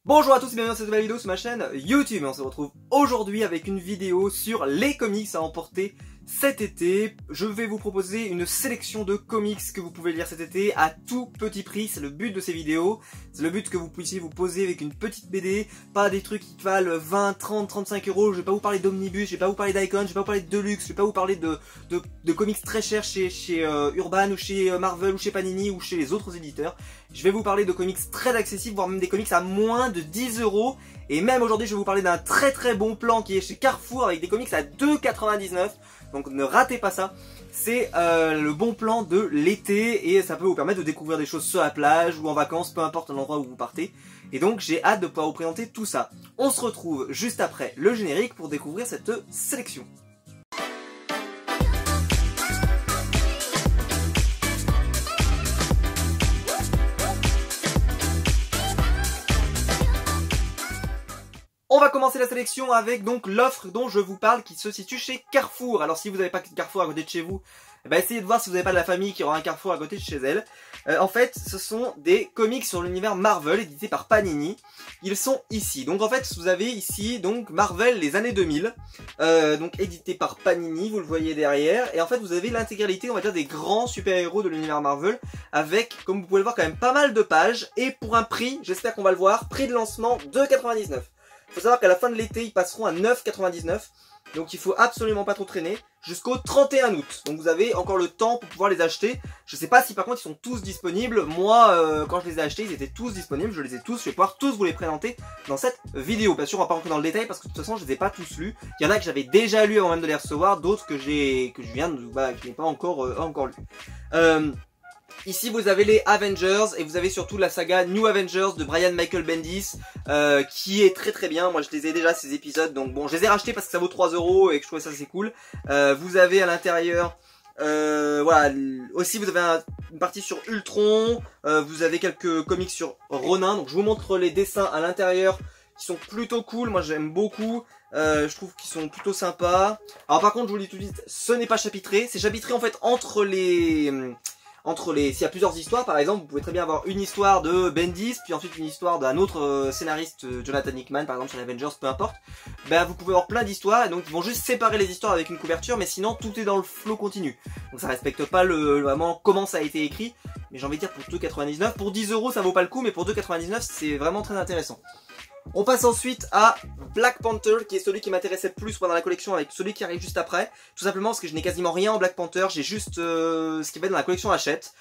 Bonjour à tous et bienvenue dans cette nouvelle vidéo sur ma chaîne YouTube. Et on se retrouve aujourd'hui avec une vidéo sur les comics à emporter cet été. Je vais vous proposer une sélection de comics que vous pouvez lire cet été à tout petit prix. C'est le but de ces vidéos. C'est le but que vous puissiez vous poser avec une petite BD, pas des trucs qui valent 20, 30, 35 euros. Je vais pas vous parler d'Omnibus, je vais pas vous parler d'Icon, je vais pas vous parler de Deluxe, je vais pas vous parler de comics très chers chez Urban ou chez Marvel ou chez Panini ou chez les autres éditeurs. Je vais vous parler de comics très accessibles, voire même des comics à moins de 10 euros. Et même aujourd'hui, je vais vous parler d'un très bon plan qui est chez Carrefour avec des comics à 2,99 €. Donc ne ratez pas ça. C'est le bon plan de l'été et ça peut vous permettre de découvrir des choses sur la plage ou en vacances, peu importe l'endroit où vous partez. Et donc j'ai hâte de pouvoir vous présenter tout ça. On se retrouve juste après le générique pour découvrir cette sélection. On va commencer la sélection avec donc l'offre dont je vous parle qui se situe chez Carrefour. Alors si vous n'avez pas de Carrefour à côté de chez vous, essayez de voir si vous n'avez pas de la famille qui aura un Carrefour à côté de chez elle. En fait, ce sont des comics sur l'univers Marvel édités par Panini. Ils sont ici. Donc en fait, vous avez ici donc Marvel les années 2000, donc édité par Panini, vous le voyez derrière. Et en fait, vous avez l'intégralité, on va dire, des grands super-héros de l'univers Marvel avec, comme vous pouvez le voir, quand même pas mal de pages. Et pour un prix, j'espère qu'on va le voir, prix de lancement 2,99 €. Il faut savoir qu'à la fin de l'été, ils passeront à 9,99 €. Donc il faut absolument pas trop traîner jusqu'au 31 août. Donc vous avez encore le temps pour pouvoir les acheter. Je sais pas si par contre ils sont tous disponibles. Moi, quand je les ai achetés, ils étaient tous disponibles. Je les ai tous. Je vais pouvoir tous vous les présenter dans cette vidéo. Bien sûr, on va pas rentrer dans le détail parce que de toute façon, je les ai pas tous lus. Il y en a que j'avais déjà lus avant même de les recevoir. D'autres que je n'ai pas encore lu. Ici vous avez les Avengers et vous avez surtout la saga New Avengers de Brian Michael Bendis qui est très bien. Moi je les ai déjà ces épisodes, donc bon je les ai rachetés parce que ça vaut 3 € et que je trouvais ça assez cool. Vous avez à l'intérieur voilà, aussi vous avez une partie sur Ultron, vous avez quelques comics sur Ronin, donc je vous montre les dessins à l'intérieur qui sont plutôt cool, moi j'aime beaucoup. Je trouve qu'ils sont plutôt sympas. Alors par contre je vous le dis tout de suite, ce n'est pas chapitré, c'est chapitré en fait s'il y a plusieurs histoires, par exemple, vous pouvez très bien avoir une histoire de Bendis, puis ensuite une histoire d'un autre scénariste, Jonathan Hickman, par exemple sur les Avengers, peu importe. Vous pouvez avoir plein d'histoires, et donc ils vont juste séparer les histoires avec une couverture, mais sinon tout est dans le flow continu. Donc ça respecte pas vraiment comment ça a été écrit, mais j'ai envie de dire pour 2,99 €, pour 10 € ça vaut pas le coup, mais pour 2,99 € c'est vraiment très intéressant. On passe ensuite à Black Panther, qui est celui qui m'intéressait le plus pendant la collection avec celui qui arrive juste après. Tout simplement parce que je n'ai quasiment rien en Black Panther, j'ai juste ce qui va être dans la collection Hachette.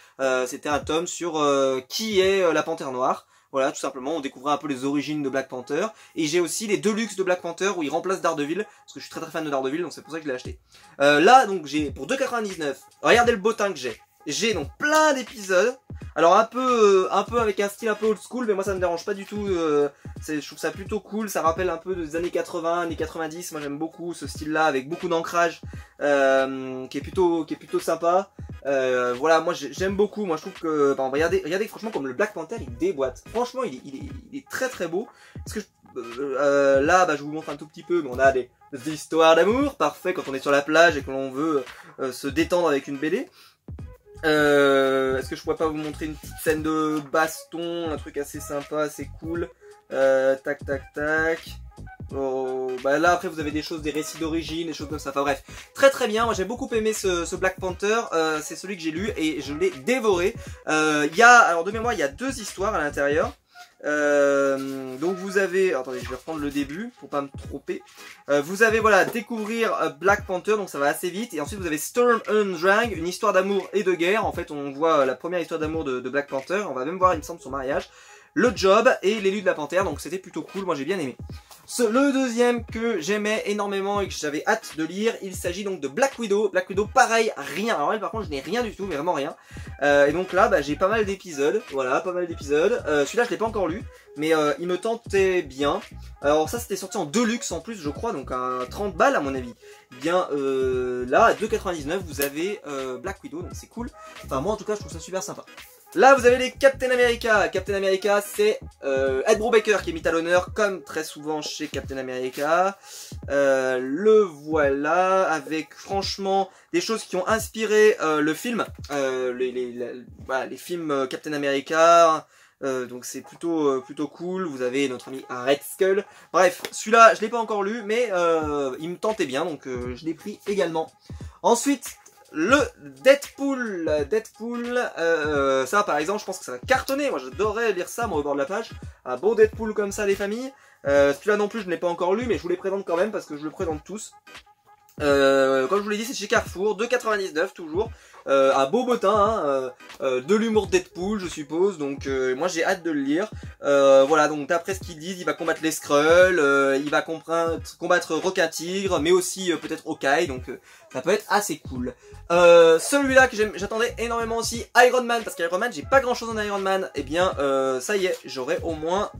C'était un tome sur qui est la Panthère Noire. Voilà, tout simplement, on découvrait un peu les origines de Black Panther. Et j'ai aussi les Deluxe de Black Panther où il remplace Daredevil, parce que je suis très fan de Daredevil, donc c'est pour ça que je l'ai acheté. Là, donc j'ai pour 2,99 €, regardez le beau teint que j'ai. J'ai donc plein d'épisodes. Alors un peu avec un style un peu old school, mais moi ça me dérange pas du tout. Je trouve ça plutôt cool. Ça rappelle un peu des années 80, années 90. Moi j'aime beaucoup ce style-là avec beaucoup d'ancrage, qui est plutôt sympa. Voilà, moi j'aime beaucoup. Moi je trouve que, regardez franchement comme le Black Panther il déboîte. Franchement il est très beau. Parce que là je vous montre un tout petit peu, mais on a des histoires d'amour, parfait quand on est sur la plage et que l'on veut se détendre avec une BD. Est-ce que je pourrais pas vous montrer une petite scène de baston, un truc assez sympa, assez cool. Tac. Oh, là après vous avez des choses, des récits d'origine, des choses comme ça. Enfin bref, très bien. Moi j'ai beaucoup aimé ce Black Panther. C'est celui que j'ai lu et je l'ai dévoré. Alors de mémoire il y a 2 histoires à l'intérieur. Donc vous avez, attendez je vais reprendre le début pour pas me tromper. Vous avez voilà découvrir Black Panther, donc ça va assez vite. Et ensuite vous avez Storm and Drang, une histoire d'amour et de guerre. En fait on voit la première histoire d'amour de Black Panther. On va même voir il me semble son mariage, le job et l'élu de la panthère. Donc c'était plutôt cool, moi j'ai bien aimé. Le deuxième que j'aimais énormément et que j'avais hâte de lire, il s'agit donc de Black Widow. Black Widow pareil, rien. Alors là par contre je n'ai rien du tout, mais vraiment rien. Et donc là j'ai pas mal d'épisodes, voilà, pas mal d'épisodes. Celui-là je l'ai pas encore lu, mais il me tentait bien. Alors ça c'était sorti en Deluxe en plus je crois, donc à 30 balles à mon avis. Bien là à 2,99 € vous avez Black Widow, donc c'est cool. Enfin moi en tout cas je trouve ça super sympa. Là vous avez les Captain America. Captain America c'est Ed Brubaker qui est mis à l'honneur comme très souvent chez Captain America. Le voilà avec franchement des choses qui ont inspiré le film, les films Captain America. donc c'est plutôt cool. Vous avez notre ami Red Skull. Bref, celui-là je l'ai pas encore lu, mais il me tentait bien, donc je l'ai pris également. Ensuite, le Deadpool, ça par exemple je pense que ça va cartonner, moi j'adorerais lire ça moi au bord de la plage, un beau Deadpool comme ça les familles. Celui-là non plus je ne l'ai pas encore lu, mais je vous les présente quand même parce que je le présente tous. Comme je vous l'ai dit, c'est chez Carrefour, 2,99 toujours, un beau bottin, de l'humour de Deadpool je suppose, donc moi j'ai hâte de le lire. Voilà, donc d'après ce qu'ils disent, il va combattre les Skrulls, il va combattre Requin Tigre, mais aussi peut-être Hawkeye, donc ça peut être assez cool. Celui-là que j'attendais énormément aussi, Iron Man, parce qu'Iron Man j'ai pas grand chose en Iron Man, et bien ça y est, j'aurai au moins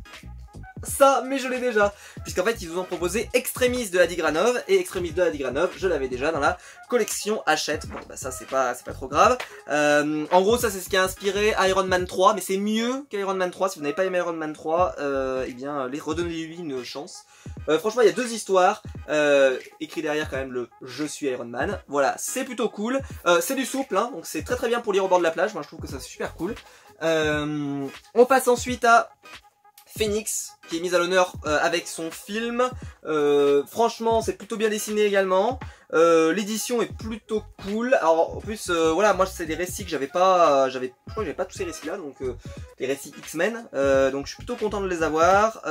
ça, mais je l'ai déjà, puisqu'en fait ils vous ont proposé Extremis de Adi Granov, et Extremis de Adi Granov je l'avais déjà dans la collection Hachette. Bon bah ça c'est pas trop grave. En gros ça c'est ce qui a inspiré Iron Man 3, mais c'est mieux qu'Iron Man 3. Si vous n'avez pas aimé Iron Man 3, eh bien redonnez-lui une chance. Franchement il y a deux histoires, écrit derrière quand même le je suis Iron Man. Voilà, c'est plutôt cool, c'est du souple hein, donc c'est très bien pour lire au bord de la plage. Moi je trouve que ça c'est super cool. On passe ensuite à Phoenix, qui est mise à l'honneur avec son film. Franchement c'est plutôt bien dessiné également. L'édition est plutôt cool. Alors en plus voilà, moi c'est des récits que je crois que j'avais pas tous ces récits là, donc les récits X-Men, donc je suis plutôt content de les avoir.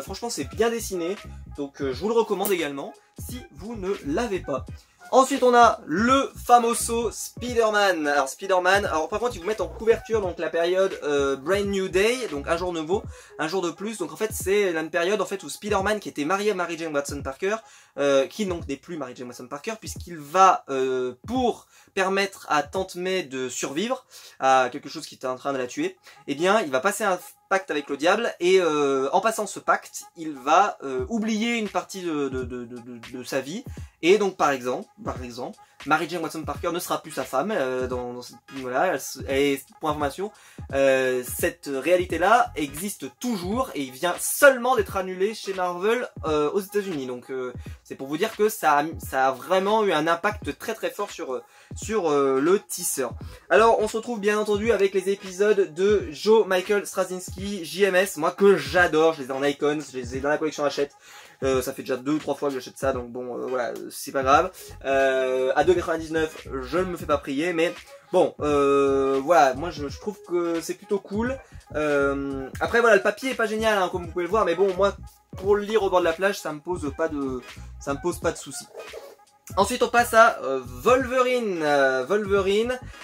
Franchement c'est bien dessiné, donc je vous le recommande également si vous ne l'avez pas. Ensuite on a le famoso Spider-Man. Alors Spider-Man, alors par contre ils vous mettent en couverture donc la période Brand New Day, donc un jour nouveau, un jour de plus. Donc en fait c'est une période en fait où Spider-Man qui était marié à Mary Jane Watson Parker, qui donc n'est plus Mary Jane Watson Parker, puisqu'il va pour permettre à Tante May de survivre à quelque chose qui était en train de la tuer, eh bien il va passer un pacte avec le diable, et en passant ce pacte il va oublier une partie de sa vie, et donc par exemple Mary Jane Watson Parker ne sera plus sa femme dans cette, voilà, et pour information cette réalité là existe toujours et il vient seulement d'être annulé chez Marvel aux États-Unis, donc c'est pour vous dire que ça a vraiment eu un impact très fort sur le tisseur. Alors on se retrouve bien entendu avec les épisodes de Joe Michael Straczynski, JMS, moi que j'adore, je les ai en Icons, je les ai dans la collection Hachette. Ça fait déjà 2 ou 3 fois que j'achète ça, donc bon voilà, c'est pas grave. À 2,99 je ne me fais pas prier, mais bon voilà, moi je trouve que c'est plutôt cool. Après voilà, le papier est pas génial hein, comme vous pouvez le voir, mais bon moi pour le lire au bord de la plage ça me pose pas de soucis. Ensuite on passe à Wolverine,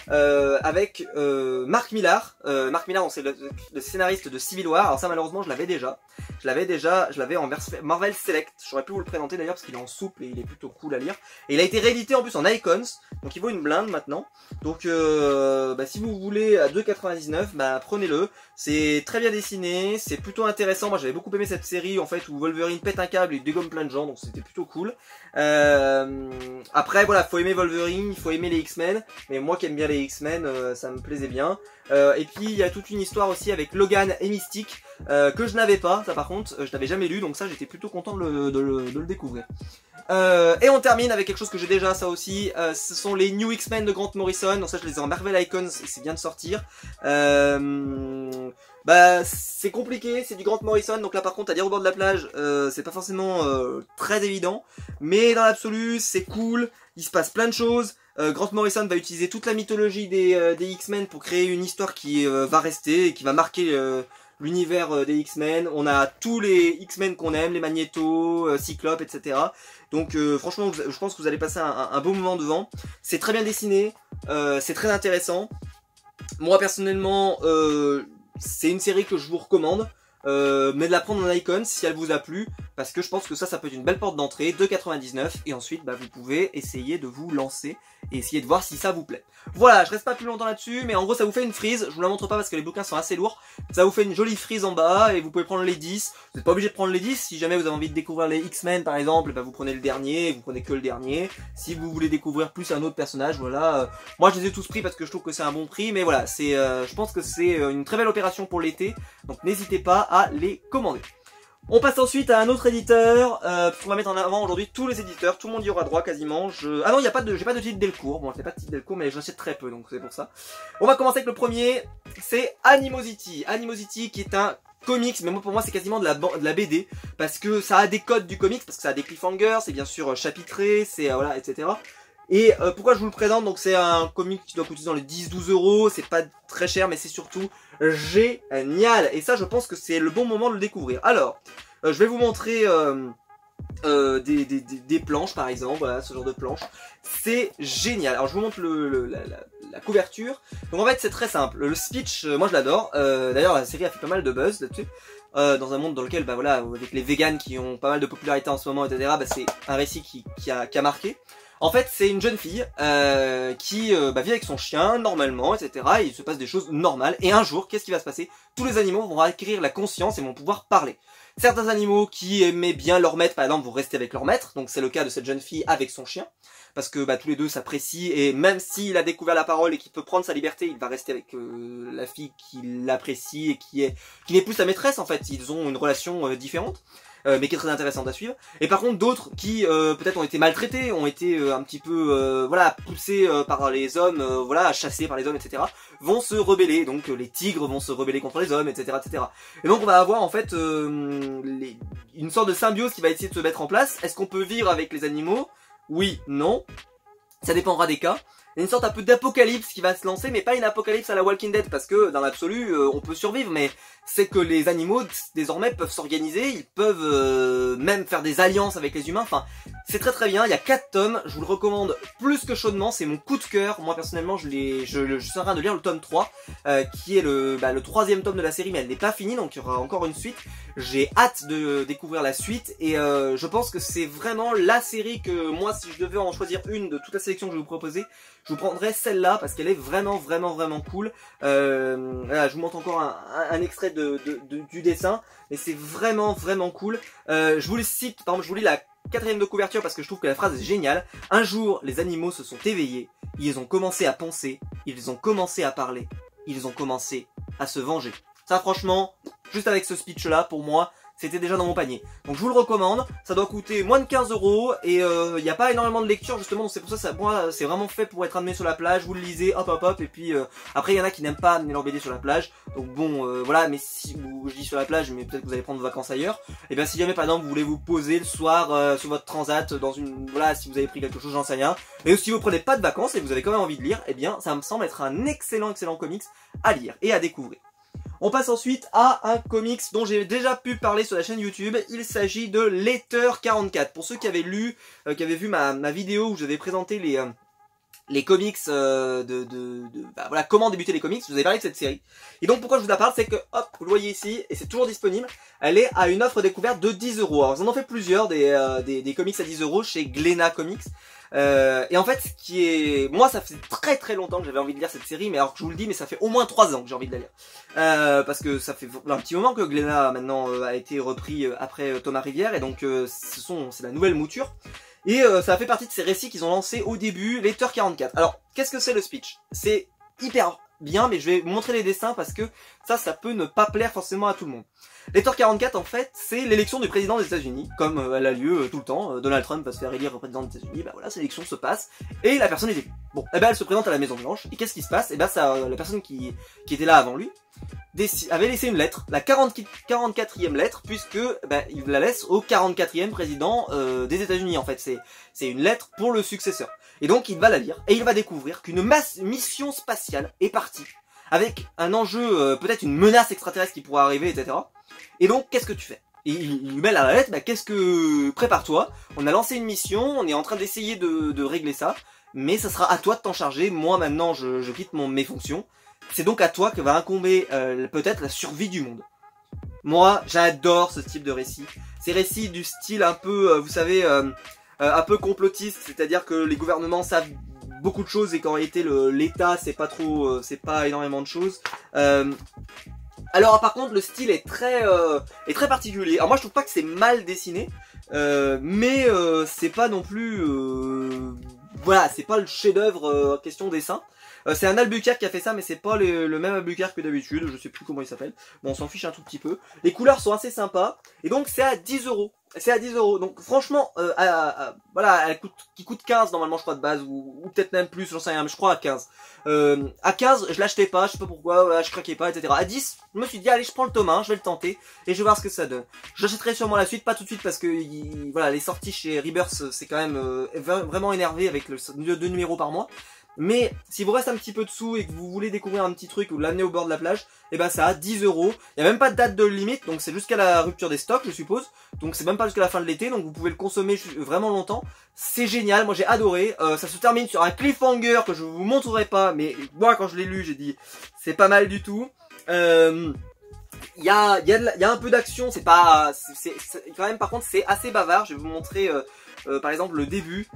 avec Mark Millar. Mark Millar c'est le scénariste de Civil War. Alors ça malheureusement je l'avais déjà. Je l'avais en Marvel Select. J'aurais pu vous le présenter d'ailleurs parce qu'il est en souple et il est plutôt cool à lire. Et il a été réédité en plus en Icons, donc il vaut une blinde maintenant. Donc si vous voulez à 2,99, prenez-le. C'est très bien dessiné, c'est plutôt intéressant. Moi j'avais beaucoup aimé cette série en fait où Wolverine pète un câble et dégomme plein de gens, donc c'était plutôt cool. Après voilà, faut aimer Wolverine, il faut aimer les X-Men, mais moi qui aime bien les X-Men, ça me plaisait bien. Et puis il y a toute une histoire aussi avec Logan et Mystique que je n'avais pas, ça par contre je n'avais jamais lu, donc ça j'étais plutôt content de le découvrir. Et on termine avec quelque chose que j'ai déjà, ça aussi, ce sont les New X-Men de Grant Morrison. Donc ça je les ai en Marvel Icons et c'est bien de sortir. C'est compliqué, c'est du Grant Morrison, donc là par contre à lire au bord de la plage c'est pas forcément très évident, mais dans l'absolu c'est cool, il se passe plein de choses. Grant Morrison va utiliser toute la mythologie des X-Men pour créer une histoire qui va rester et qui va marquer l'univers des X-Men. On a tous les X-Men qu'on aime, les Magneto, Cyclope, etc. Donc franchement je pense que vous allez passer un beau moment devant. C'est très bien dessiné, c'est très intéressant. Moi personnellement c'est une série que je vous recommande, mais de la prendre en Icons si elle vous a plu, parce que je pense que ça peut être une belle porte d'entrée, 2,99, et ensuite vous pouvez essayer de vous lancer et essayer de voir si ça vous plaît. Voilà, je reste pas plus longtemps là-dessus, mais en gros ça vous fait une frise, je vous la montre pas parce que les bouquins sont assez lourds, ça vous fait une jolie frise en bas, et vous pouvez prendre les 10, vous n'êtes pas obligé de prendre les 10, si jamais vous avez envie de découvrir les X-Men par exemple, vous prenez le dernier, vous prenez que le dernier, si vous voulez découvrir plus un autre personnage, voilà, moi je les ai tous pris parce que je trouve que c'est un bon prix, mais voilà, je pense que c'est une très belle opération pour l'été, donc n'hésitez pas à les commander. On passe ensuite à un autre éditeur, on va mettre en avant aujourd'hui tous les éditeurs, tout le monde y aura droit quasiment. Ah non, j'ai pas de titre Delcourt, bon c'est pas de titre Delcourt mais j'achète très peu donc c'est pour ça. On va commencer avec le premier, c'est Animosity. Animosity qui est un comics, mais moi pour moi c'est quasiment de la BD, parce que ça a des codes du comics, parce que ça a des cliffhangers, c'est bien sûr chapitré, c'est voilà, etc. Et pourquoi je vous le présente, donc c'est un comic qui doit coûter dans les 10-12 euros, c'est pas très cher mais c'est surtout génial, et ça je pense que c'est le bon moment de le découvrir. Alors, je vais vous montrer des planches par exemple, voilà ce genre de planches, c'est génial. Alors je vous montre la couverture, donc en fait c'est très simple, le speech, moi je l'adore, d'ailleurs la série a fait pas mal de buzz là-dessus. Dans un monde dans lequel, bah voilà, avec les vegans qui ont pas mal de popularité en ce moment, etc., bah c'est un récit qui a marqué. En fait, c'est une jeune fille qui vit avec son chien normalement, etc. Et il se passe des choses normales. Et un jour, qu'est-ce qui va se passer? Tous les animaux vont acquérir la conscience et vont pouvoir parler. Certains animaux qui aimaient bien leur maître, par exemple, vont rester avec leur maître. Donc c'est le cas de cette jeune fille avec son chien. Parce que tous les deux s'apprécient, et même s'il a découvert la parole et qu'il peut prendre sa liberté, il va rester avec la fille qui l'apprécie et qui n'est plus sa maîtresse en fait. Ils ont une relation différente. Mais qui est très intéressante à suivre. Et par contre d'autres qui peut-être ont été maltraités, ont été un petit peu voilà, poussés par les hommes, voilà, chassés par les hommes, etc. vont se rebeller. Donc les tigres vont se rebeller contre les hommes, etc., etc. Et donc on va avoir en fait une sorte de symbiose qui va essayer de se mettre en place. Est-ce qu'on peut vivre avec les animaux? Oui, non. Ça dépendra des cas. Il y a une sorte un peu d'apocalypse qui va se lancer, mais pas une apocalypse à la Walking Dead, parce que dans l'absolu, on peut survivre, mais c'est que les animaux, désormais, peuvent s'organiser, ils peuvent même faire des alliances avec les humains, enfin, c'est très très bien, il y a 4 tomes, je vous le recommande plus que chaudement, c'est mon coup de cœur, moi personnellement, je suis en train de lire le tome 3, qui est le 3e tome de la série, mais elle n'est pas finie, donc il y aura encore une suite. J'ai hâte de découvrir la suite, et je pense que c'est vraiment la série que, moi, si je devais en choisir une de toute la sélection que je vais vous proposer, je vous prendrai celle-là parce qu'elle est vraiment cool. Voilà, je vous montre encore un extrait du dessin, mais c'est vraiment cool. Je vous le cite, par exemple, je vous lis la 4e de couverture parce que je trouve que la phrase est géniale. Un jour, les animaux se sont éveillés, ils ont commencé à penser, ils ont commencé à parler, ils ont commencé à se venger. Ça franchement, juste avec ce speech-là, pour moi, c'était déjà dans mon panier. Donc je vous le recommande, ça doit coûter moins de 15 € et il n'y a pas énormément de lecture justement, donc c'est pour ça, moi c'est vraiment fait pour être amené sur la plage, vous le lisez, hop, et puis après il y en a qui n'aiment pas amener leur BD sur la plage, donc bon voilà, mais si je dis sur la plage, mais peut-être que vous allez prendre vos vacances ailleurs, et bien si jamais par exemple vous voulez vous poser le soir sur votre transat, dans une, voilà, si vous avez pris quelque chose, j'en sais rien, et si vous prenez pas de vacances et que vous avez quand même envie de lire, et bien ça me semble être un excellent comics à lire et à découvrir. On passe ensuite à un comics dont j'ai déjà pu parler sur la chaîne YouTube. Il s'agit de Letter 44. Pour ceux qui avaient lu, qui avaient vu ma vidéo où j'avais présenté les comics voilà, comment débuter les comics, je vous avez parlé de cette série. Et donc pourquoi je vous en parle, c'est que hop, vous le voyez ici, et c'est toujours disponible, elle est à une offre découverte de 10 €. Alors ils en ont fait plusieurs, des comics à 10 € chez Glénat Comics. Et en fait, ce qui est... Moi, ça fait très longtemps que j'avais envie de lire cette série, mais alors que je vous le dis, mais ça fait au moins 3 ans que j'ai envie de la lire. Parce que ça fait un petit moment que Glénat, maintenant, a été repris après Thomas Rivière, et donc c'est la nouvelle mouture. Et ça fait partie de ces récits qu'ils ont lancés au début, Letter 44. Alors, qu'est-ce que c'est le speech? C'est hyper bien, mais je vais vous montrer les dessins parce que ça peut ne pas plaire forcément à tout le monde. Letter 44, en fait, c'est l'élection du président des États-Unis, comme elle a lieu tout le temps. Donald Trump va se faire élire président des États-Unis, bah voilà, cette élection se passe, et la personne est élue. Bon, et ben elle se présente à la Maison Blanche, et qu'est-ce qui se passe? Et ben la personne qui était là avant lui avait laissé une lettre, la 44e lettre, puisque il la laisse au 44e président des États-Unis. En fait, c'est une lettre pour le successeur. Et donc il va la lire, et il va découvrir qu'une mission spatiale est partie, avec un enjeu, peut-être une menace extraterrestre qui pourrait arriver, etc. Et donc, qu'est-ce que tu fais? Et il lui met la lettre, prépare-toi, on a lancé une mission, on est en train d'essayer de régler ça, mais ça sera à toi de t'en charger, moi maintenant je quitte mes fonctions, c'est donc à toi que va incomber peut-être la survie du monde. Moi, j'adore ce type de récit, ces récits du style un peu, vous savez, un peu complotiste, c'est-à-dire que les gouvernements savent beaucoup de choses et qu'en réalité l'État c'est pas énormément de choses. Alors par contre le style est très particulier. Alors moi je trouve pas que c'est mal dessiné, mais c'est pas non plus voilà, c'est pas le chef-d'œuvre question dessin. C'est un Albuquerque qui a fait ça, mais c'est pas le même Albuquerque que d'habitude, je sais plus comment il s'appelle. Bon, on s'en fiche un tout petit peu. Les couleurs sont assez sympas, et donc c'est à 10 €. C'est à 10 €. Donc franchement, voilà, qui coûte 15 normalement je crois de base, ou peut-être même plus, j'en sais rien, mais je crois à 15. À 15, je l'achetais pas, je sais pas pourquoi, voilà, je craquais pas, etc. À 10, je me suis dit allez, je prends le tome 1, je vais le tenter, et je vais voir ce que ça donne. J'achèterai sûrement la suite, pas tout de suite parce que voilà, les sorties chez Rebirth, c'est quand même vraiment énervé avec le 2 numéros par mois. Mais si vous reste un petit peu de sous et que vous voulez découvrir un petit truc ou l'amener au bord de la plage, et ben ça a 10 €. Il n'y a même pas de date de limite, donc c'est jusqu'à la rupture des stocks je suppose. Donc c'est même pas jusqu'à la fin de l'été, donc vous pouvez le consommer vraiment longtemps. C'est génial, moi j'ai adoré. Ça se termine sur un cliffhanger que je vous montrerai pas, mais moi quand je l'ai lu j'ai dit c'est pas mal du tout. Il y a un peu d'action, c'est pas, c'est quand même, par contre c'est assez bavard. Je vais vous montrer par exemple le début,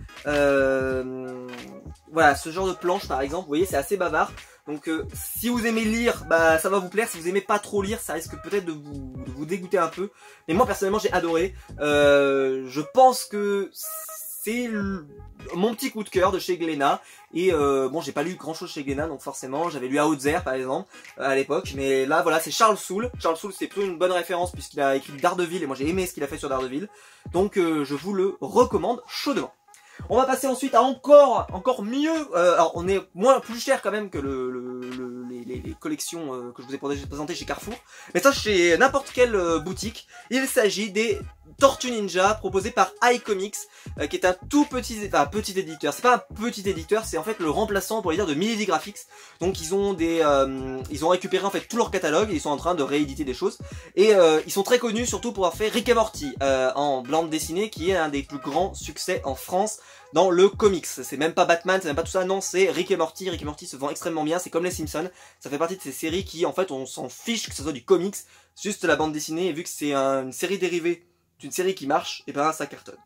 voilà, ce genre de planche par exemple, vous voyez c'est assez bavard. Donc si vous aimez lire, bah ça va vous plaire. Si vous aimez pas trop lire, ça risque peut-être de vous dégoûter un peu. Mais moi personnellement j'ai adoré. Je pense que c'est mon petit coup de cœur de chez Glénat. Et bon, j'ai pas lu grand chose chez Glénat, donc forcément j'avais lu Outzer par exemple à l'époque, mais là voilà, c'est Charles Soule. Charles Soule c'est plutôt une bonne référence puisqu'il a écrit Daredevil, et moi j'ai aimé ce qu'il a fait sur Daredevil, donc je vous le recommande chaudement. On va passer ensuite à encore mieux. Alors on est plus cher quand même que les collections que je vous ai présentées chez Carrefour, mais ça chez n'importe quelle boutique. Il s'agit des Tortues Ninja proposées par iComics, qui est un tout petit, petit éditeur. C'est pas un petit éditeur, c'est en fait le remplaçant pour les dire de Milady Graphics. Donc ils ont récupéré en fait tout leur catalogue et ils sont en train de rééditer des choses. Et ils sont très connus surtout pour avoir fait Rick et Morty en bande dessinée, qui est un des plus grands succès en France dans le comics. C'est même pas Batman, c'est même pas tout ça, non, c'est Rick et Morty. Rick et Morty se vend extrêmement bien, c'est comme les Simpsons. Ça fait partie de ces séries qui en fait on s'en fiche que ce soit du comics, juste la bande dessinée, et vu que c'est une série dérivée d'une série qui marche, et ben ça cartonne.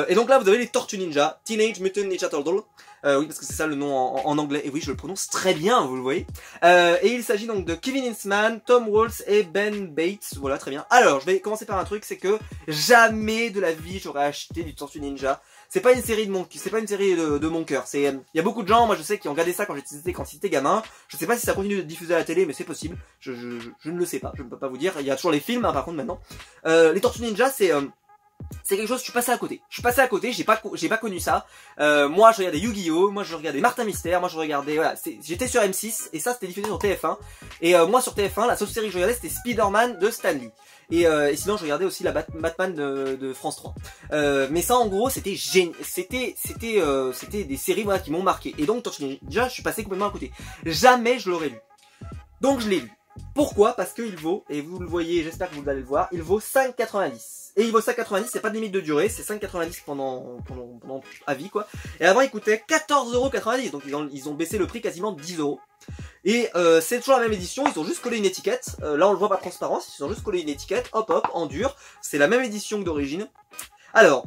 Et donc là vous avez les Tortues Ninja, Teenage Mutant Ninja Turtle. Oui, parce que c'est ça le nom en anglais, et oui je le prononce très bien, vous le voyez. Et il s'agit donc de Kevin Eastman, Tom Waltz et Ben Bates. Voilà, très bien. Alors je vais commencer par un truc, c'est que jamais de la vie j'aurais acheté du Tortue Ninja. C'est pas une série de mon cœur. Il y a beaucoup de gens, moi je sais, qui ont regardé ça quand j'étais gamin. Je sais pas si ça continue de diffuser à la télé, mais c'est possible. Je ne le sais pas, je ne peux pas vous dire. Il y a toujours les films, hein, par contre maintenant. Les Tortues Ninja, c'est quelque chose, je suis passé à côté. J'ai pas connu ça. Moi je regardais Yu-Gi-Oh, moi je regardais Martin Mystère, moi je regardais, voilà, j'étais sur M6 et ça c'était diffusé sur TF1. Et moi sur TF1, la seule série que je regardais c'était Spider-Man de Stan Lee. Et sinon je regardais aussi la Batman de France 3. Mais ça en gros c'était génial, c'était des séries voilà, qui m'ont marqué. Et donc Tortue Ninja, je suis passé complètement à côté. Jamais je l'aurais lu. Donc je l'ai lu. Pourquoi? Parce qu'il vaut, et vous le voyez, j'espère que vous allez le voir, il vaut 5,90. Et il vaut 5,90, c'est pas de limite de durée, c'est 5,90 pendant à vie quoi. Et avant il coûtait 14,90 €, donc ils ont baissé le prix quasiment 10 €. Et c'est toujours la même édition, ils ont juste collé une étiquette. Là on le voit pas transparence, ils ont juste collé une étiquette, hop hop, en dur. C'est la même édition que d'origine. Alors,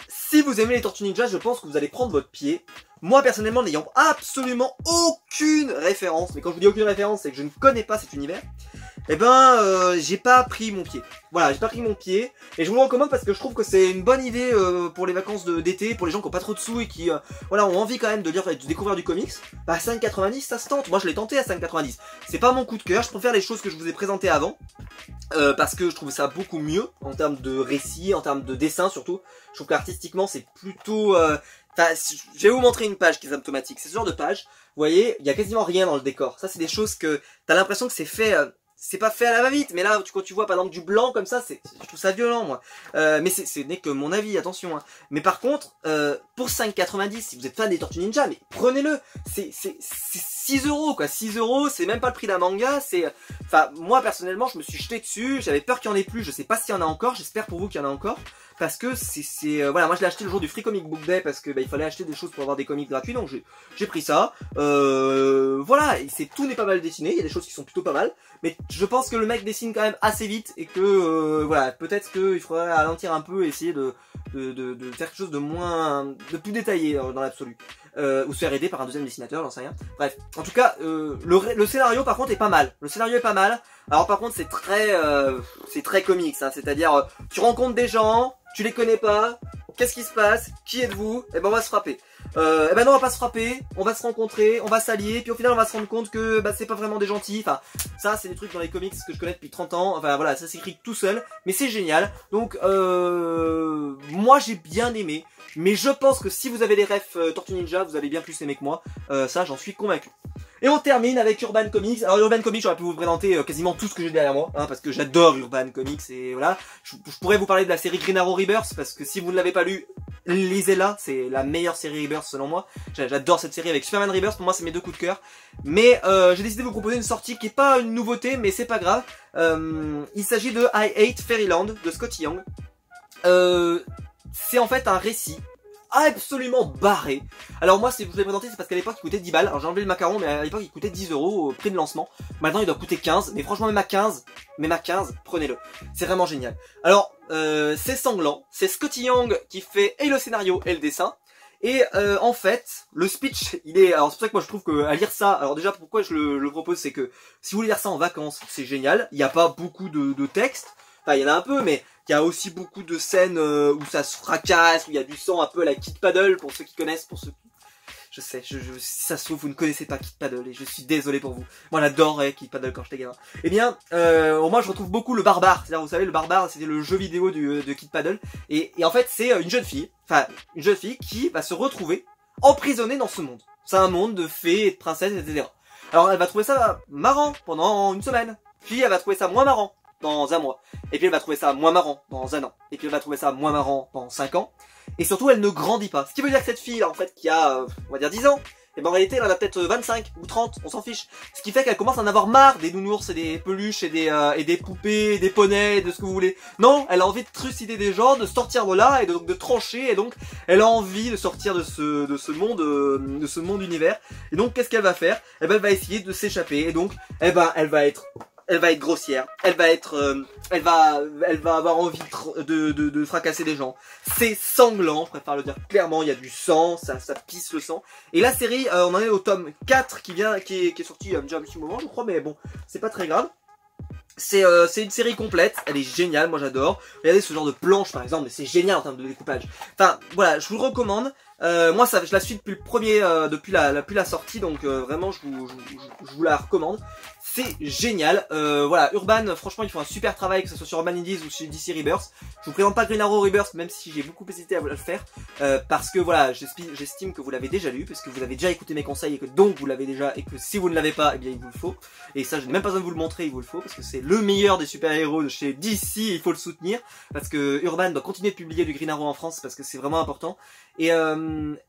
si vous aimez les Tortues Ninja, je pense que vous allez prendre votre pied. Moi personnellement, n'ayant absolument aucune référence, mais quand je vous dis aucune référence, c'est que je ne connais pas cet univers, eh ben j'ai pas pris mon pied. Voilà, j'ai pas pris mon pied, et je vous le recommande parce que je trouve que c'est une bonne idée pour les vacances d'été, pour les gens qui ont pas trop de sous et qui voilà, ont envie quand même de lire, de découvrir du comics. Bah 5,90 ça se tente, moi je l'ai tenté à 5,90. C'est pas mon coup de cœur, je préfère les choses que je vous ai présentées avant, parce que je trouve ça beaucoup mieux en termes de récit, en termes de dessin surtout. Je trouve qu'artistiquement c'est plutôt... Enfin, je vais vous montrer une page qui est symptomatique. C'est ce genre de page, vous voyez, il y a quasiment rien dans le décor. Ça c'est des choses que t'as l'impression que c'est fait... c'est pas fait à la va-vite, mais là quand tu vois par exemple du blanc comme ça, je trouve ça violent moi. Mais ce n'est que mon avis, attention. Hein. Mais par contre, pour 5,90, si vous êtes fan des Tortues Ninja, mais prenez-le. C'est 6 € quoi, 6 €, c'est même pas le prix d'un manga. Enfin moi personnellement, je me suis jeté dessus. J'avais peur qu'il y en ait plus. Je sais pas s'il y en a encore. J'espère pour vous qu'il y en a encore. Parce que voilà, moi je l'ai acheté le jour du Free Comic Book Day parce que il fallait acheter des choses pour avoir des comics gratuits, donc j'ai pris ça. Voilà, tout n'est pas mal dessiné, il y a des choses qui sont plutôt pas mal, mais je pense que le mec dessine quand même assez vite et que voilà, peut-être qu'il faudrait ralentir un peu et essayer de faire quelque chose de plus détaillé dans l'absolu. Ou se faire aider par un deuxième dessinateur, j'en sais rien. Bref, en tout cas, le scénario par contre est pas mal. Le scénario est pas mal. Alors par contre c'est très comics, hein, c'est-à-dire tu rencontres des gens, tu les connais pas, qu'est-ce qui se passe, qui êtes-vous, et ben on va se frapper. eh ben non, on va pas se frapper, on va se rencontrer, on va s'allier, puis au final on va se rendre compte que bah, c'est pas vraiment des gentils. Enfin, ça c'est des trucs dans les comics que je connais depuis 30 ans. Enfin voilà, ça s'écrit tout seul, mais c'est génial. Donc moi j'ai bien aimé, mais je pense que si vous avez les refs Tortue Ninja, vous allez bien plus aimer que moi. Ça j'en suis convaincu. Et on termine avec Urban Comics. Alors Urban Comics, j'aurais pu vous présenter quasiment tout ce que j'ai derrière moi, hein, parce que j'adore Urban Comics et voilà. Je pourrais vous parler de la série Green Arrow Rebirth, parce que si vous ne l'avez pas lu, lisez-la, c'est la meilleure série Rebirth selon moi. J'adore cette série avec Superman Rebirth, pour moi c'est mes deux coups de cœur. Mais j'ai décidé de vous proposer une sortie qui est pas une nouveauté, mais c'est pas grave. Il s'agit de I Hate Fairyland de Skottie Young. C'est en fait un récit absolument barré. Alors moi, si je vous l'ai présenté, c'est parce qu'à l'époque il coûtait 10 balles. Alors j'ai enlevé le macaron, mais à l'époque il coûtait 10 € au prix de lancement. Maintenant il doit coûter 15, mais franchement même à 15, prenez-le. C'est vraiment génial. Alors c'est sanglant, c'est Skottie Young qui fait et le scénario et le dessin. Et en fait, le speech, il est... Alors c'est pour ça que moi je trouve que à lire ça... Alors déjà pourquoi je le propose, c'est que si vous voulez lire ça en vacances, c'est génial. Il n'y a pas beaucoup de texte. Enfin il y en a un peu, mais il y a aussi beaucoup de scènes où ça se fracasse, où il y a du sang un peu à la Kid Paddle, pour ceux qui connaissent, pour ceux qui... Je sais, si ça se trouve, vous ne connaissez pas Kid Paddle, et je suis désolé pour vous. Moi j'adorais Kid Paddle quand j'étais gamin. Eh bien, moi je retrouve beaucoup le barbare. C'est-à-dire, vous savez, le barbare, c'était le jeu vidéo de Kid Paddle. Et en fait, c'est une jeune fille qui va se retrouver emprisonnée dans ce monde. C'est un monde de fées et de princesses, etc. Alors elle va trouver ça marrant pendant une semaine. Puis elle va trouver ça moins marrant dans un mois. Et puis elle va trouver ça moins marrant dans un an. Et puis elle va trouver ça moins marrant dans 5 ans. Et surtout elle ne grandit pas. Ce qui veut dire que cette fille là, en fait, qui a on va dire 10 ans, et ben en réalité elle en a peut-être 25 ou 30, on s'en fiche. Ce qui fait qu'elle commence à en avoir marre des nounours et des peluches et des poupées, et des poneys, de ce que vous voulez. Non, elle a envie de trucider des gens, de sortir de là et donc de trancher, et donc elle a envie de sortir de ce monde univers. Et donc qu'est-ce qu'elle va faire? Eh ben elle va essayer de s'échapper, et donc eh ben elle va être grossière, elle va avoir envie de fracasser des gens. C'est sanglant, je préfère le dire clairement, il y a du sang, ça pisse le sang. Et la série, on en est au tome 4 qui est sorti déjà un petit moment je crois, mais bon, c'est pas très grave. C'est une série complète, elle est géniale, moi j'adore. Regardez ce genre de planche par exemple, mais c'est génial en termes de découpage. Enfin voilà, je vous le recommande. Moi je la suis depuis le premier, depuis la sortie, donc vraiment je vous la recommande. C'est génial. Voilà, Urban, franchement ils font un super travail, que ce soit sur Urban Indies ou chez DC Rebirth. Je vous présente pas Green Arrow Rebirth, même si j'ai beaucoup hésité à le faire, parce que voilà, j'estime que vous l'avez déjà lu, parce que vous avez déjà écouté mes conseils et que donc vous l'avez déjà, et que si vous ne l'avez pas, eh bien il vous le faut. Et ça je n'ai même pas besoin de vous le montrer, il vous le faut, parce que c'est le meilleur des super-héros de chez DC, il faut le soutenir, parce que Urban doit continuer de publier du Green Arrow en France, parce que c'est vraiment important. Et I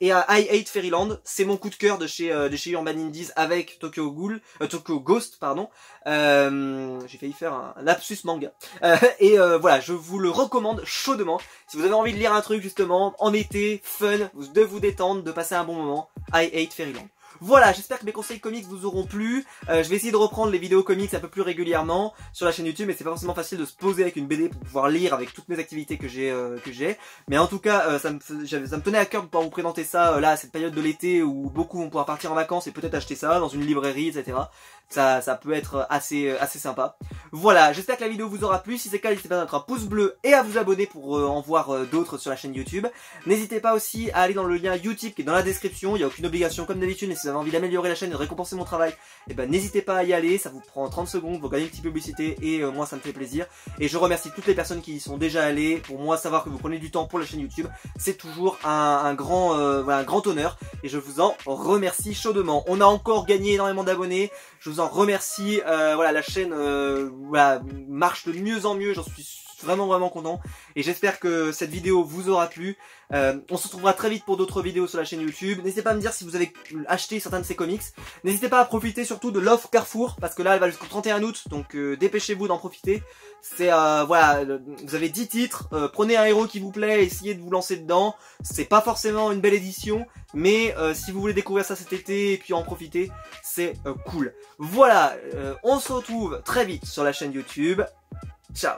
Hate Fairyland, c'est mon coup de cœur de chez Urban Indies avec Tokyo Ghost, pardon. J'ai failli faire un lapsus manga. Voilà, je vous le recommande chaudement. Si vous avez envie de lire un truc justement en été, fun, de vous détendre, de passer un bon moment, I Hate Fairyland. Voilà, j'espère que mes conseils comics vous auront plu. Je vais essayer de reprendre les vidéos comics un peu plus régulièrement sur la chaîne YouTube, mais c'est pas forcément facile de se poser avec une BD pour pouvoir lire avec toutes mes activités que j'ai. Mais en tout cas, ça me tenait à cœur de pouvoir vous présenter ça là, à cette période de l'été où beaucoup vont pouvoir partir en vacances et peut-être acheter ça dans une librairie, etc. Ça peut être assez sympa. Voilà, j'espère que la vidéo vous aura plu. Si c'est le cas, n'hésitez pas à mettre un pouce bleu et à vous abonner pour en voir d'autres sur la chaîne YouTube. N'hésitez pas aussi à aller dans le lien YouTube qui est dans la description. Il n'y a aucune obligation comme d'habitude, mais si vous avez envie d'améliorer la chaîne et de récompenser mon travail, eh ben n'hésitez pas à y aller. Ça vous prend 30 secondes, vous gagnez une petite publicité et moi ça me fait plaisir. Et je remercie toutes les personnes qui y sont déjà allées. Pour moi, savoir que vous prenez du temps pour la chaîne YouTube, c'est toujours un grand honneur et je vous en remercie chaudement. On a encore gagné énormément d'abonnés. Je vous en remercie, voilà, la chaîne voilà, marche de mieux en mieux, j'en suis vraiment content et j'espère que cette vidéo vous aura plu. On se retrouvera très vite pour d'autres vidéos sur la chaîne YouTube. N'hésitez pas à me dire si vous avez acheté certains de ces comics. N'hésitez pas à profiter surtout de l'offre Carrefour parce que là elle va jusqu'au 31 août, donc dépêchez-vous d'en profiter. C'est voilà, vous avez 10 titres, prenez un héros qui vous plaît, essayez de vous lancer dedans. C'est pas forcément une belle édition, mais si vous voulez découvrir ça cet été et puis en profiter, c'est cool. Voilà, on se retrouve très vite sur la chaîne YouTube. Ciao.